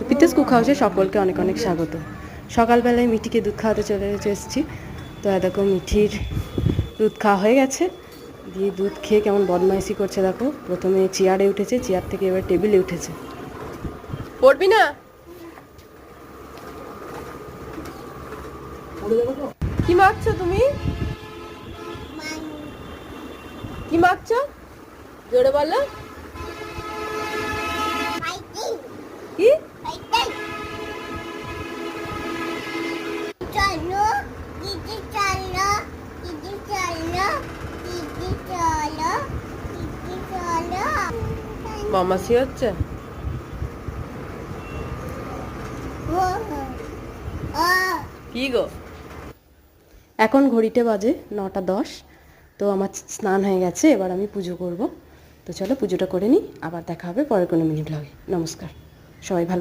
পিতাস cook হাউসে সকলকে অনেক অনেক স্বাগত। সকালবেলায় মিঠিকে দুধ খাওয়াতে চলে এসেছি। তো দেখো মিঠির দুধ খাওয়া হয়ে গেছে, দিয়ে দুধ খেয়ে কেমন বদমাইশি করছে দেখো। প্রথমে চেয়ারে উঠেছে, চেয়ার থেকে এবার টেবিলে উঠেছে। পড়বি না? কি মাখছো তুমি? কি মাখছো জোরে বলো। কি? বদমাশি হচ্ছে। কি গো? এখন ঘড়িতে বাজে 9:10। তো আমার স্নান হয়ে গেছে, এবার আমি পুজো করব। তো চলো পুজোটা করে নিই, আবার দেখা হবে পরের কোনো মিনি ব্লগে। নমস্কার, সবাই ভালো।